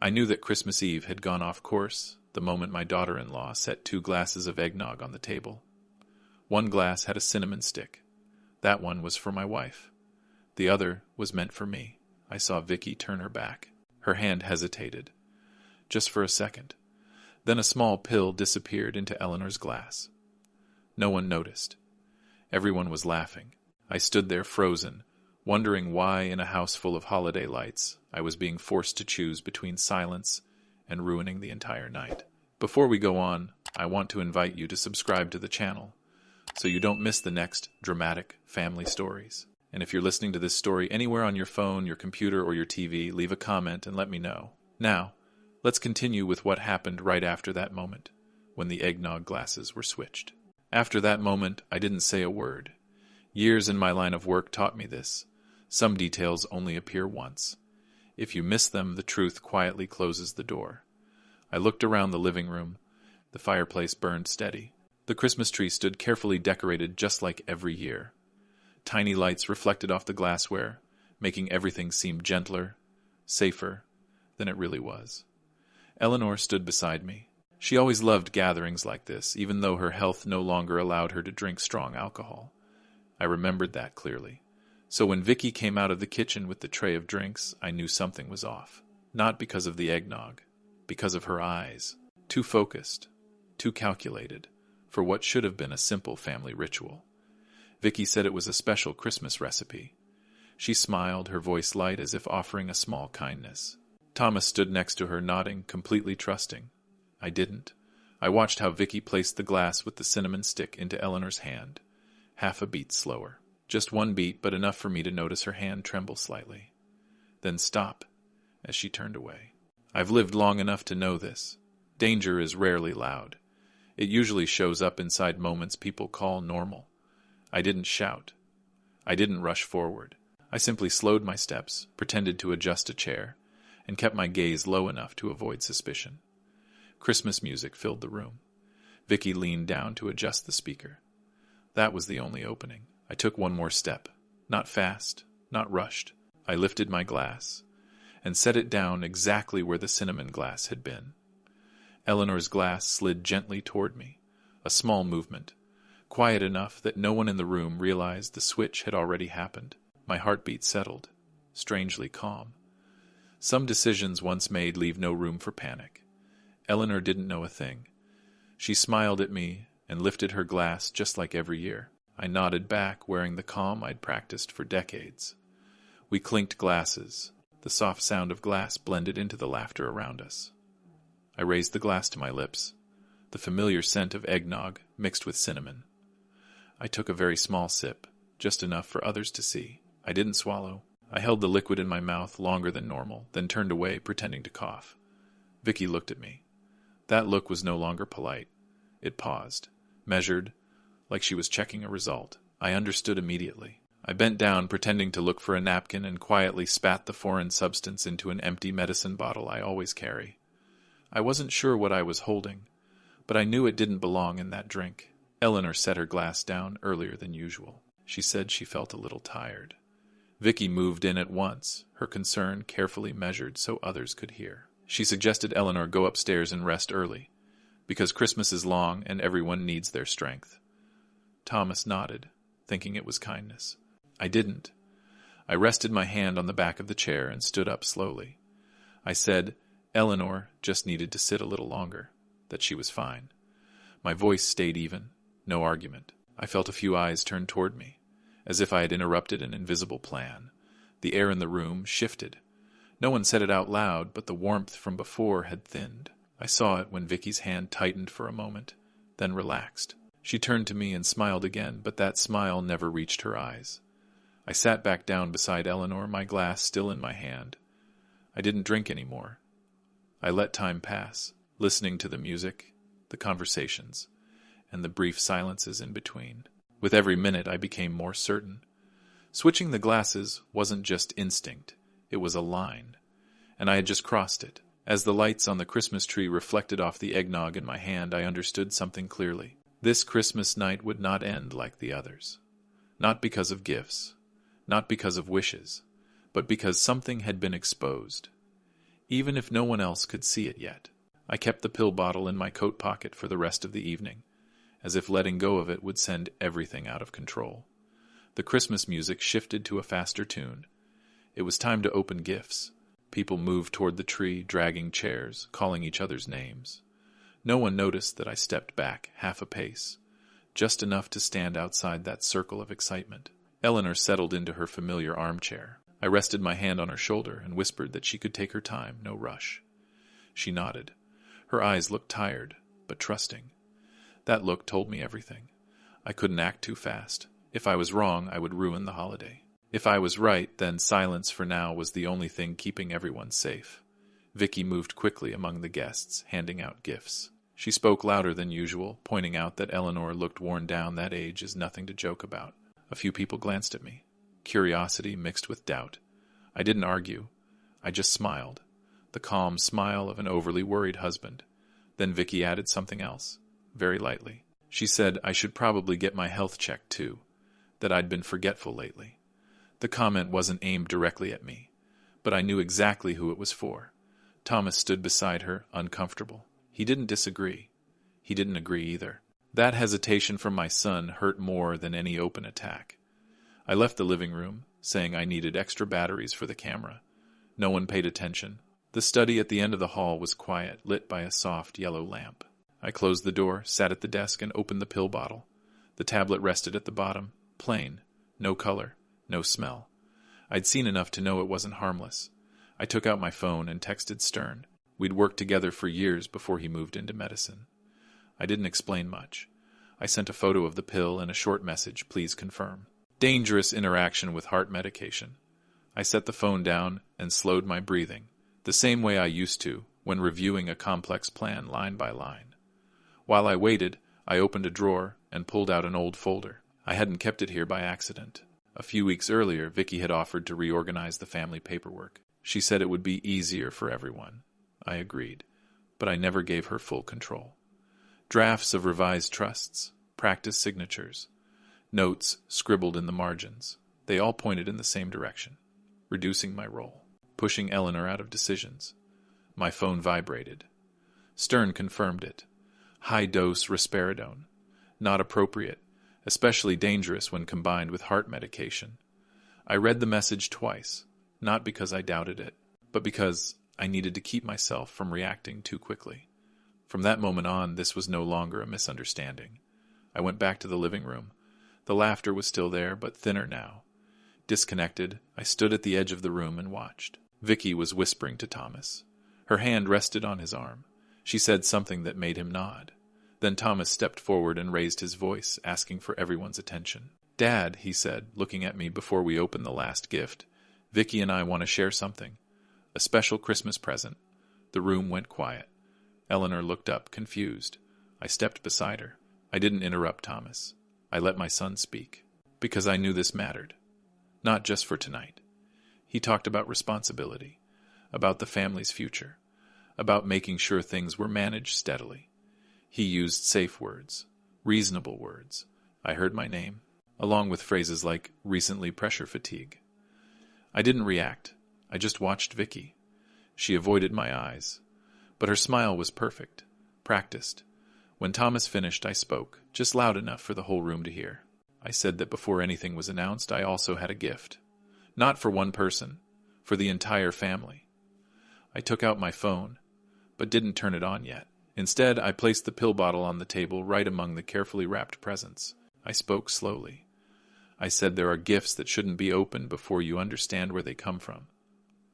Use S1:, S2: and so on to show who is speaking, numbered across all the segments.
S1: I knew that Christmas Eve had gone off course the moment my daughter-in-law set 2 glasses of eggnog on the table. One glass had a cinnamon stick. That one was for my wife. The other was meant for me. I saw Vicky turn her back. Her hand hesitated, just for a second. Then a small pill disappeared into Eleanor's glass. No one noticed. Everyone was laughing. I stood there frozen, wondering why in a house full of holiday lights I was being forced to choose between silence and ruining the entire night. Before we go on, I want to invite you to subscribe to the channel so you don't miss the next dramatic family stories. And if you're listening to this story anywhere on your phone, your computer, or your TV, leave a comment and let me know. Now, let's continue with what happened right after that moment, when the eggnog glasses were switched. After that moment, I didn't say a word. Years in my line of work taught me this. Some details only appear once. If you miss them, the truth quietly closes the door. I looked around the living room. The fireplace burned steady. The Christmas tree stood carefully decorated just like every year. Tiny lights reflected off the glassware, making everything seem gentler, safer than it really was. Eleanor stood beside me. She always loved gatherings like this, even though her health no longer allowed her to drink strong alcohol. I remembered that clearly. So when Vicky came out of the kitchen with the tray of drinks, I knew something was off. Not because of the eggnog, because of her eyes. Too focused, too calculated, for what should have been a simple family ritual. Vicky said it was a special Christmas recipe. She smiled, her voice light as if offering a small kindness. Thomas stood next to her, nodding, completely trusting. I didn't. I watched how Vicky placed the glass with the cinnamon stick into Eleanor's hand, half a beat slower. Just one beat, but enough for me to notice her hand tremble slightly. Then stop, as she turned away. I've lived long enough to know this. Danger is rarely loud. It usually shows up inside moments people call normal. I didn't shout. I didn't rush forward. I simply slowed my steps, pretended to adjust a chair, and kept my gaze low enough to avoid suspicion. Christmas music filled the room. Vicky leaned down to adjust the speaker. That was the only opening. I took one more step. Not fast, not rushed. I lifted my glass and set it down exactly where the cinnamon glass had been. Eleanor's glass slid gently toward me, a small movement, quiet enough that no one in the room realized the switch had already happened. My heartbeat settled, strangely calm. Some decisions once made leave no room for panic. Eleanor didn't know a thing. She smiled at me and lifted her glass just like every year. I nodded back, wearing the calm I'd practiced for decades. We clinked glasses. The soft sound of glass blended into the laughter around us. I raised the glass to my lips, the familiar scent of eggnog mixed with cinnamon. I took a very small sip, just enough for others to see. I didn't swallow. I held the liquid in my mouth longer than normal, then turned away, pretending to cough. Vicky looked at me. That look was no longer polite. It paused, measured, like she was checking a result. I understood immediately. I bent down, pretending to look for a napkin, and quietly spat the foreign substance into an empty medicine bottle I always carry. I wasn't sure what I was holding, but I knew it didn't belong in that drink. Eleanor set her glass down earlier than usual. She said she felt a little tired. Vicky moved in at once, her concern carefully measured so others could hear. She suggested Eleanor go upstairs and rest early, because Christmas is long and everyone needs their strength. Thomas nodded, thinking it was kindness. I didn't. I rested my hand on the back of the chair and stood up slowly. I said Eleanor just needed to sit a little longer, that she was fine. My voice stayed even, no argument. I felt a few eyes turn toward me, as if I had interrupted an invisible plan. The air in the room shifted. No one said it out loud, but the warmth from before had thinned. I saw it when Vicky's hand tightened for a moment, then relaxed. She turned to me and smiled again, but that smile never reached her eyes. I sat back down beside Eleanor, my glass still in my hand. I didn't drink anymore. I let time pass, listening to the music, the conversations, and the brief silences in between. With every minute, I became more certain. Switching the glasses wasn't just instinct, it was a line, and I had just crossed it. As the lights on the Christmas tree reflected off the eggnog in my hand, I understood something clearly. This Christmas night would not end like the others. Not because of gifts, not because of wishes, but because something had been exposed. even if no one else could see it yet. I kept the pill bottle in my coat pocket for the rest of the evening, as if letting go of it would send everything out of control. The Christmas music shifted to a faster tune. It was time to open gifts. People moved toward the tree, dragging chairs, calling each other's names. No one noticed that I stepped back half a pace, just enough to stand outside that circle of excitement. Eleanor settled into her familiar armchair. I rested my hand on her shoulder and whispered that she could take her time, no rush. She nodded. Her eyes looked tired, but trusting. That look told me everything. I couldn't act too fast. If I was wrong, I would ruin the holiday. If I was right, then silence for now was the only thing keeping everyone safe. Vicky moved quickly among the guests, handing out gifts. She spoke louder than usual, pointing out that Eleanor looked worn down. That age is nothing to joke about. A few people glanced at me, curiosity mixed with doubt. I didn't argue. I just smiled, the calm smile of an overly worried husband. Then Vicky added something else, very lightly. She said I should probably get my health checked too, that I'd been forgetful lately. The comment wasn't aimed directly at me, but I knew exactly who it was for. Thomas stood beside her, uncomfortable. He didn't disagree. He didn't agree either. That hesitation from my son hurt more than any open attack. I left the living room, saying I needed extra batteries for the camera. No one paid attention. The study at the end of the hall was quiet, lit by a soft yellow lamp. I closed the door, sat at the desk, and opened the pill bottle. The tablet rested at the bottom, plain, no color, no smell. I'd seen enough to know it wasn't harmless. I took out my phone and texted Stern. We'd worked together for years before he moved into medicine. I didn't explain much. I sent a photo of the pill and a short message, please confirm. Dangerous interaction with heart medication. I set the phone down and slowed my breathing, the same way I used to when reviewing a complex plan line by line. While I waited, I opened a drawer and pulled out an old folder. I hadn't kept it here by accident. A few weeks earlier, Vicky had offered to reorganize the family paperwork. She said it would be easier for everyone. I agreed, but I never gave her full control. Drafts of revised trusts, practice signatures, notes scribbled in the margins. They all pointed in the same direction, reducing my role, pushing Eleanor out of decisions. My phone vibrated. Stern confirmed it. High-dose risperidone. Not appropriate, especially dangerous when combined with heart medication. I read the message twice, not because I doubted it, but because I needed to keep myself from reacting too quickly. From that moment on, this was no longer a misunderstanding. I went back to the living room. The laughter was still there, but thinner now. Disconnected, I stood at the edge of the room and watched. Vicky was whispering to Thomas. Her hand rested on his arm. She said something that made him nod. Then Thomas stepped forward and raised his voice, asking for everyone's attention. Dad, he said, looking at me before we opened the last gift, Vicky and I want to share something. A special Christmas present. The room went quiet. Eleanor looked up, confused. I stepped beside her. I didn't interrupt Thomas. I let my son speak, because I knew this mattered. Not just for tonight. He talked about responsibility, about the family's future, about making sure things were managed steadily. He used safe words, reasonable words. I heard my name, along with phrases like recently pressure fatigue. I didn't react. I just watched Vicky. She avoided my eyes. But her smile was perfect, practiced. When Thomas finished, I spoke, just loud enough for the whole room to hear. I said that before anything was announced, I also had a gift. Not for one person, for the entire family. I took out my phone, but didn't turn it on yet. Instead, I placed the pill bottle on the table right among the carefully wrapped presents. I spoke slowly. I said there are gifts that shouldn't be opened before you understand where they come from.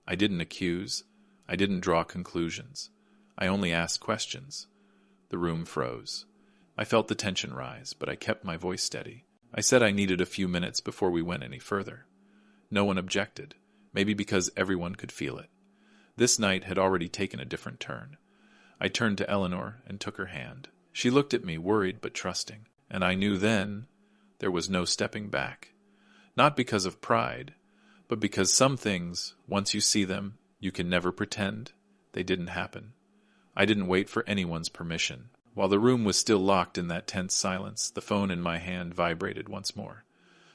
S1: I didn't accuse. I didn't draw conclusions. I only asked questions. The room froze. I felt the tension rise, but I kept my voice steady. I said I needed a few minutes before we went any further. No one objected, maybe because everyone could feel it. This night had already taken a different turn. I turned to Eleanor and took her hand. She looked at me, worried but trusting, and I knew then there was no stepping back. Not because of pride, but because some things, once you see them, you can never pretend they didn't happen. I didn't wait for anyone's permission. While the room was still locked in that tense silence, the phone in my hand vibrated once more.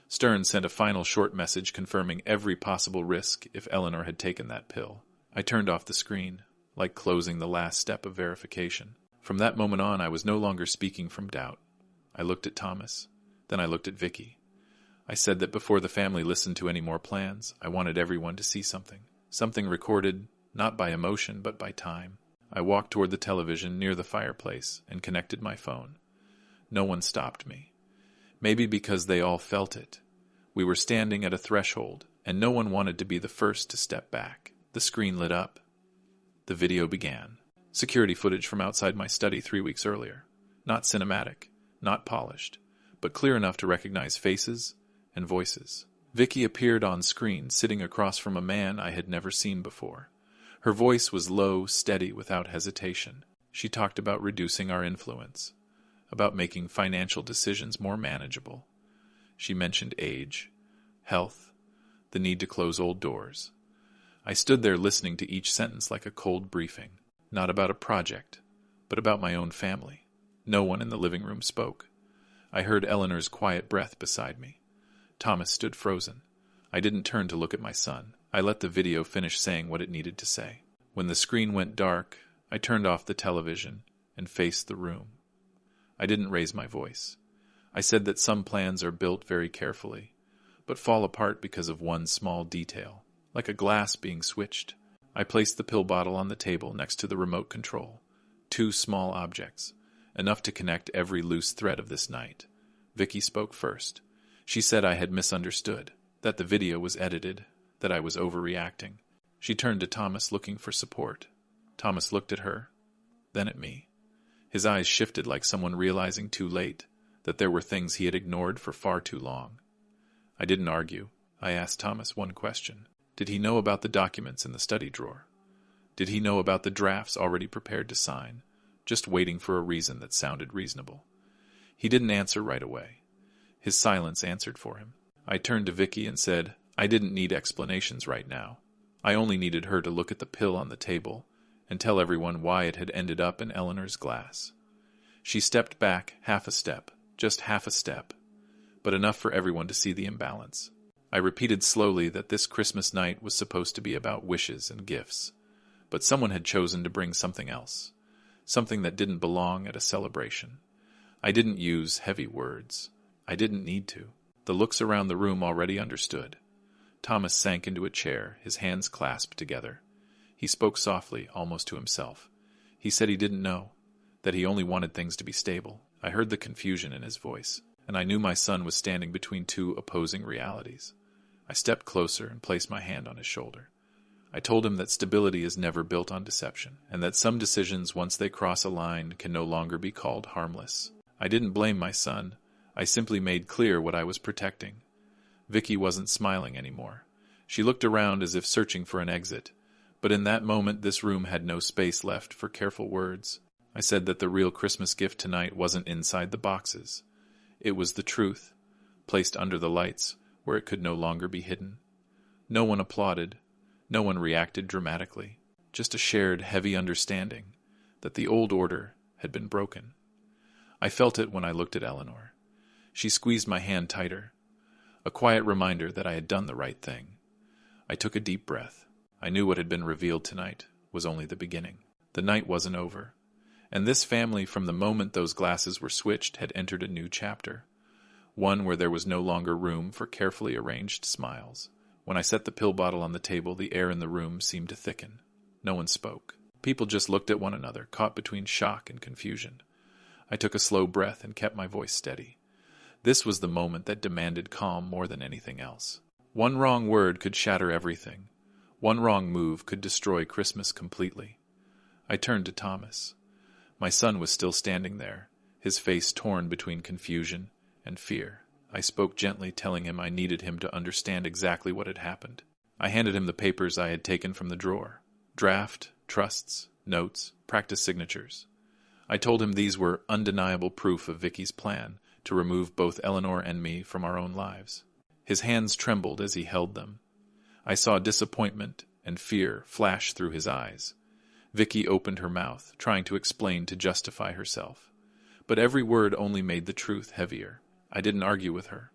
S1: Stern sent a final short message confirming every possible risk if Eleanor had taken that pill. I turned off the screen, like closing the last step of verification. From that moment on, I was no longer speaking from doubt. I looked at Thomas. Then I looked at Vicky. I said that before the family listened to any more plans, I wanted everyone to see something. Something recorded, not by emotion, but by time. I walked toward the television near the fireplace and connected my phone. No one stopped me. Maybe because they all felt it. We were standing at a threshold, and no one wanted to be the first to step back. The screen lit up. The video began. Security footage from outside my study 3 weeks earlier. Not cinematic, not polished, but clear enough to recognize faces and voices. Vicky appeared on screen, sitting across from a man I had never seen before. Her voice was low, steady, without hesitation. She talked about reducing our influence, about making financial decisions more manageable. She mentioned age, health, the need to close old doors. I stood there listening to each sentence like a cold briefing, not about a project, but about my own family. No one in the living room spoke. I heard Eleanor's quiet breath beside me. Thomas stood frozen. I didn't turn to look at my son. I let the video finish saying what it needed to say. When the screen went dark, I turned off the television and faced the room. I didn't raise my voice. I said that some plans are built very carefully, but fall apart because of one small detail, like a glass being switched. I placed the pill bottle on the table next to the remote control. 2 small objects, enough to connect every loose thread of this night. Vicky spoke first. She said I had misunderstood, that the video was edited, that I was overreacting. She turned to Thomas looking for support. Thomas looked at her, then at me. His eyes shifted like someone realizing too late that there were things he had ignored for far too long. I didn't argue. I asked Thomas one question. Did he know about the documents in the study drawer? Did he know about the drafts already prepared to sign, just waiting for a reason that sounded reasonable? He didn't answer right away. His silence answered for him. I turned to Vicky and said, I didn't need explanations right now. I only needed her to look at the pill on the table and tell everyone why it had ended up in Eleanor's glass. She stepped back half a step, just half a step, but enough for everyone to see the imbalance. I repeated slowly that this Christmas night was supposed to be about wishes and gifts, but someone had chosen to bring something else, something that didn't belong at a celebration. I didn't use heavy words. I didn't need to. The looks around the room already understood. Thomas sank into a chair, his hands clasped together. He spoke softly, almost to himself. He said he didn't know, that he only wanted things to be stable. I heard the confusion in his voice, and I knew my son was standing between 2 opposing realities. I stepped closer and placed my hand on his shoulder. I told him that stability is never built on deception, and that some decisions, once they cross a line, can no longer be called harmless. I didn't blame my son. I simply made clear what I was protecting. Vicky wasn't smiling anymore. She looked around as if searching for an exit, but in that moment this room had no space left for careful words. I said that the real Christmas gift tonight wasn't inside the boxes. It was the truth, placed under the lights, where it could no longer be hidden. No one applauded. No one reacted dramatically. Just a shared, heavy understanding that the old order had been broken. I felt it when I looked at Eleanor. She squeezed my hand tighter, a quiet reminder that I had done the right thing. I took a deep breath. I knew what had been revealed tonight was only the beginning. The night wasn't over, and this family, from the moment those glasses were switched, had entered a new chapter, one where there was no longer room for carefully arranged smiles. When I set the pill bottle on the table, the air in the room seemed to thicken. No one spoke. People just looked at one another, caught between shock and confusion. I took a slow breath and kept my voice steady. This was the moment that demanded calm more than anything else. One wrong word could shatter everything. One wrong move could destroy Christmas completely. I turned to Thomas. My son was still standing there, his face torn between confusion and fear. I spoke gently, telling him I needed him to understand exactly what had happened. I handed him the papers I had taken from the drawer. Draft, trusts, notes, practice signatures. I told him these were undeniable proof of Vicky's plan to remove both Eleanor and me from our own lives. His hands trembled as he held them. I saw disappointment and fear flash through his eyes. Vicky opened her mouth, trying to explain, to justify herself. But every word only made the truth heavier. I didn't argue with her.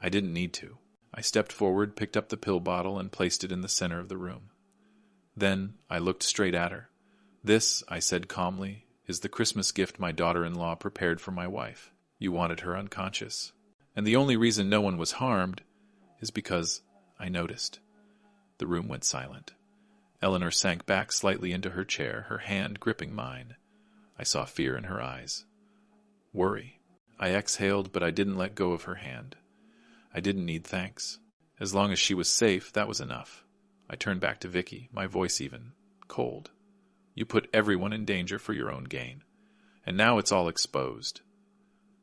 S1: I didn't need to. I stepped forward, picked up the pill bottle, and placed it in the center of the room. Then I looked straight at her. "This," I said calmly, "is the Christmas gift my daughter-in-law prepared for my wife. You wanted her unconscious. And the only reason no one was harmed is because I noticed." The room went silent. Eleanor sank back slightly into her chair, her hand gripping mine. I saw fear in her eyes. Worry. I exhaled, but I didn't let go of her hand. I didn't need thanks. As long as she was safe, that was enough. I turned back to Vicky, my voice even cold. "You put everyone in danger for your own gain. And now it's all exposed."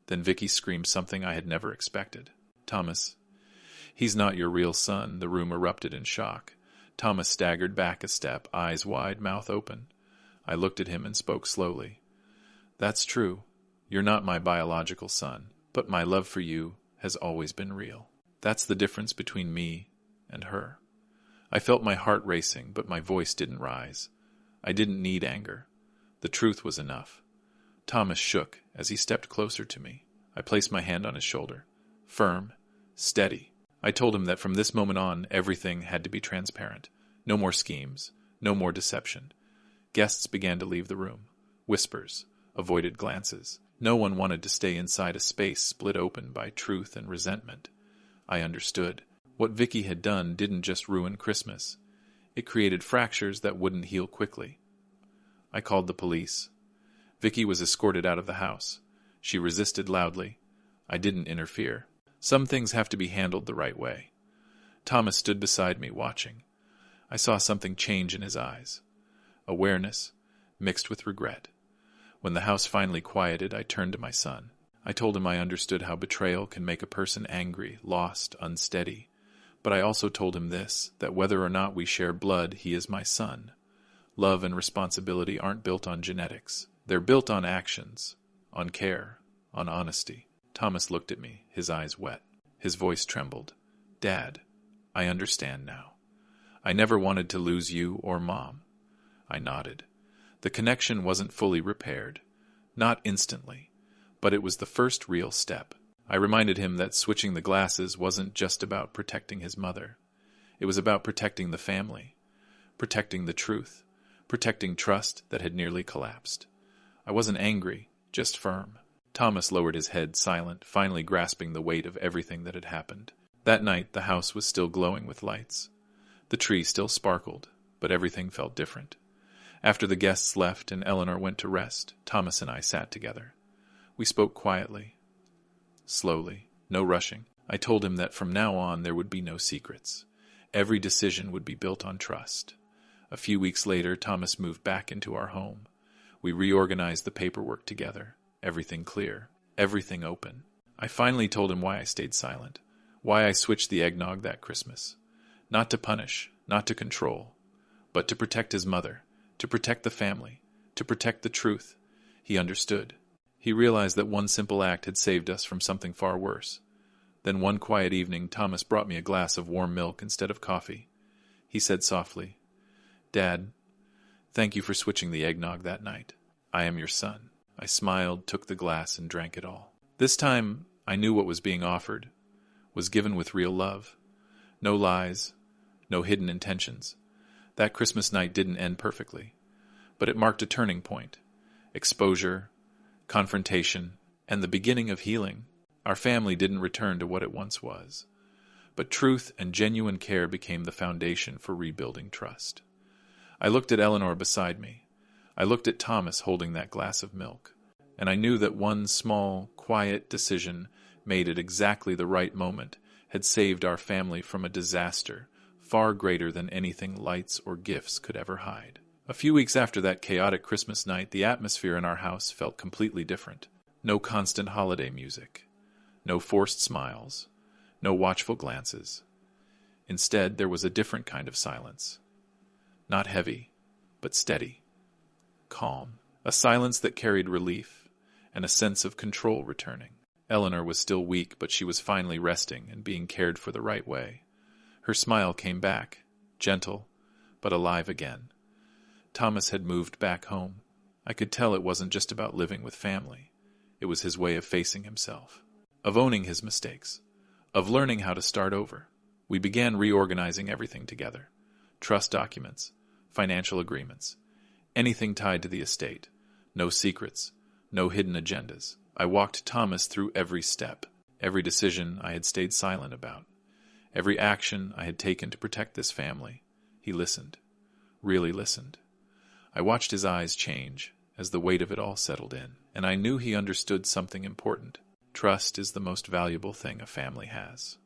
S1: Then Vicky screamed something I had never expected. "Thomas, he's not your real son." The room erupted in shock. Thomas staggered back a step, eyes wide, mouth open. I looked at him and spoke slowly. "That's true. You're not my biological son, but my love for you has always been real. That's the difference between me and her." I felt my heart racing, but my voice didn't rise. I didn't need anger. The truth was enough. Thomas shook as he stepped closer to me. I placed my hand on his shoulder. Firm, steady. I told him that from this moment on, everything had to be transparent. No more schemes, no more deception. Guests began to leave the room. Whispers, avoided glances. No one wanted to stay inside a space split open by truth and resentment. I understood. What Vicky had done didn't just ruin Christmas. It created fractures that wouldn't heal quickly. I called the police. Vicky was escorted out of the house. She resisted loudly. I didn't interfere. Some things have to be handled the right way. Thomas stood beside me, watching. I saw something change in his eyes. Awareness, mixed with regret. When the house finally quieted, I turned to my son. I told him I understood how betrayal can make a person angry, lost, unsteady. But I also told him this, that whether or not we share blood, he is my son. Love and responsibility aren't built on genetics. They're built on actions, on care, on honesty. Thomas looked at me, his eyes wet. His voice trembled. "Dad, I understand now. I never wanted to lose you or Mom." I nodded. The connection wasn't fully repaired. Not instantly. But it was the first real step. I reminded him that switching the glasses wasn't just about protecting his mother. It was about protecting the family, protecting the truth, protecting trust that had nearly collapsed. I wasn't angry, just firm. Thomas lowered his head, silent, finally grasping the weight of everything that had happened. That night, the house was still glowing with lights. The tree still sparkled, but everything felt different. After the guests left and Eleanor went to rest, Thomas and I sat together. We spoke quietly, slowly, no rushing. I told him that from now on there would be no secrets. Every decision would be built on trust. A few weeks later, Thomas moved back into our home. We reorganized the paperwork together. Everything clear, everything open. I finally told him why I stayed silent, why I switched the eggnog that Christmas. Not to punish, not to control, but to protect his mother, to protect the family, to protect the truth. He understood. He realized that one simple act had saved us from something far worse. Then one quiet evening, Thomas brought me a glass of warm milk instead of coffee. He said softly, "Dad, thank you for switching the eggnog that night. I am your son." I smiled, took the glass, and drank it all. This time, I knew what was being offered, was given with real love. No lies, no hidden intentions. That Christmas night didn't end perfectly, but it marked a turning point. Exposure, confrontation, and the beginning of healing. Our family didn't return to what it once was, but truth and genuine care became the foundation for rebuilding trust. I looked at Eleanor beside me. I looked at Thomas holding that glass of milk, and I knew that one small, quiet decision made at exactly the right moment had saved our family from a disaster far greater than anything lights or gifts could ever hide. A few weeks after that chaotic Christmas night, the atmosphere in our house felt completely different. No constant holiday music, no forced smiles, no watchful glances. Instead, there was a different kind of silence. Not heavy, but steady. Calm, a silence that carried relief, and a sense of control returning. Eleanor was still weak, but she was finally resting and being cared for the right way. Her smile came back, gentle, but alive again. Thomas had moved back home. I could tell it wasn't just about living with family. It was his way of facing himself, of owning his mistakes, of learning how to start over. We began reorganizing everything together. Trust documents, financial agreements, anything tied to the estate. No secrets, no hidden agendas. I walked Thomas through every step, every decision I had stayed silent about, every action I had taken to protect this family. He listened, really listened. I watched his eyes change as the weight of it all settled in, and I knew he understood something important. Trust is the most valuable thing a family has.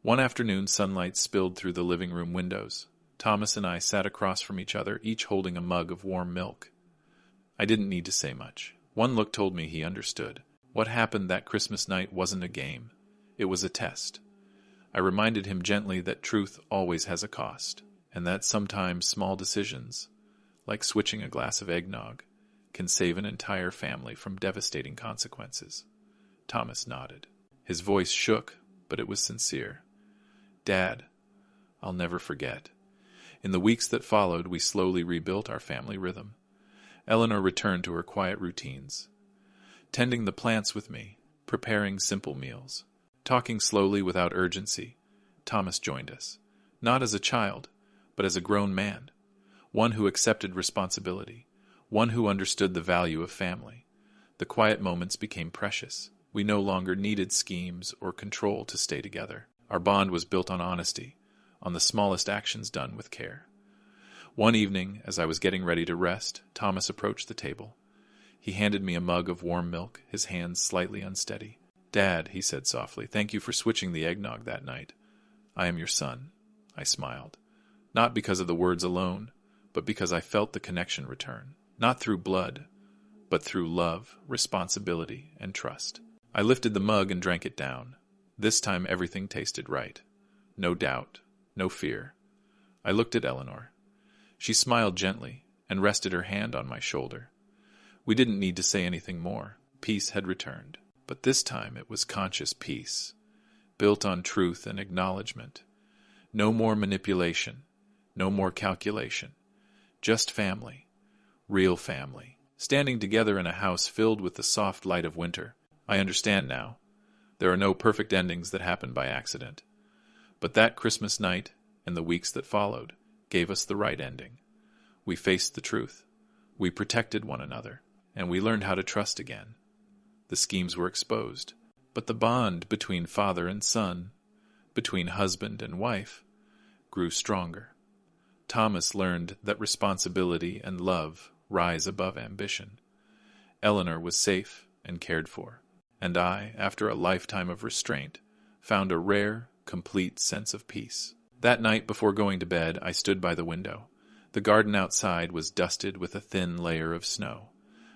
S1: One afternoon, sunlight spilled through the living room windows. Thomas and I sat across from each other, each holding a mug of warm milk. I didn't need to say much. One look told me he understood. What happened that Christmas night wasn't a game. It was a test. I reminded him gently that truth always has a cost, and that sometimes small decisions, like switching a glass of eggnog, can save an entire family from devastating consequences. Thomas nodded. His voice shook, but it was sincere. Dad, I'll never forget. In the weeks that followed, we slowly rebuilt our family rhythm. Eleanor returned to her quiet routines, tending the plants with me, preparing simple meals, talking slowly without urgency. Thomas joined us, not as a child, but as a grown man, one who accepted responsibility, one who understood the value of family. The quiet moments became precious. We no longer needed schemes or control to stay together. Our bond was built on honesty, on the smallest actions done with care. One evening, as I was getting ready to rest, Thomas approached the table. He handed me a mug of warm milk, his hands slightly unsteady. Dad, he said softly, thank you for switching the eggnog that night. I am your son. I smiled. Not because of the words alone, but because I felt the connection return. Not through blood, but through love, responsibility, and trust. I lifted the mug and drank it down. This time everything tasted right. No doubt, no fear. I looked at Eleanor. She smiled gently and rested her hand on my shoulder. We didn't need to say anything more. Peace had returned. But this time it was conscious peace, built on truth and acknowledgement. No more manipulation, no more calculation. Just family, real family, standing together in a house filled with the soft light of winter. I understand now. There are no perfect endings that happen by accident. But that Christmas night and the weeks that followed gave us the right ending. We faced the truth. We protected one another, and we learned how to trust again. The schemes were exposed, but the bond between father and son, between husband and wife, grew stronger. Thomas learned that responsibility and love rise above ambition. Eleanor was safe and cared for, and I, after a lifetime of restraint, found a rare, complete sense of peace. That night before going to bed, I stood by the window. The garden outside was dusted with a thin layer of snow.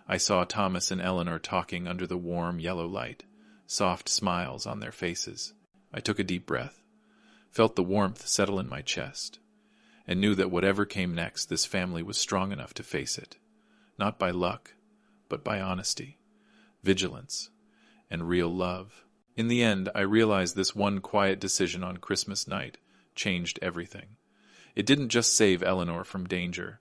S1: I saw Thomas and Eleanor talking under the warm yellow light, soft smiles on their faces. I took a deep breath, felt the warmth settle in my chest, and knew that whatever came next, this family was strong enough to face it, not by luck, but by honesty, vigilance, and real love. In the end, I realized this one quiet decision on Christmas night changed everything. It didn't just save Eleanor from danger.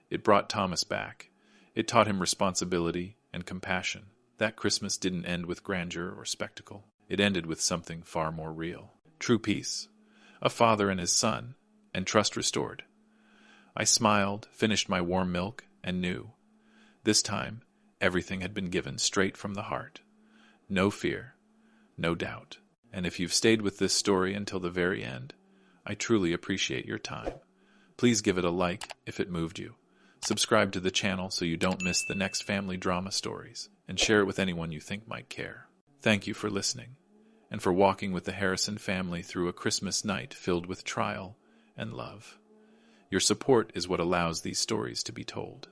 S1: It brought Thomas back. It taught him responsibility and compassion. That Christmas didn't end with grandeur or spectacle. It ended with something far more real. True peace. A father and his son, and trust restored. I smiled, finished my warm milk, and knew. This time, everything had been given straight from the heart. No fear, no doubt. And if you've stayed with this story until the very end, I truly appreciate your time. Please give it a like if it moved you. Subscribe to the channel so you don't miss the next family drama stories, and share it with anyone you think might care. Thank you for listening, and for walking with the Harrison family through a Christmas night filled with trial and love. Your support is what allows these stories to be told.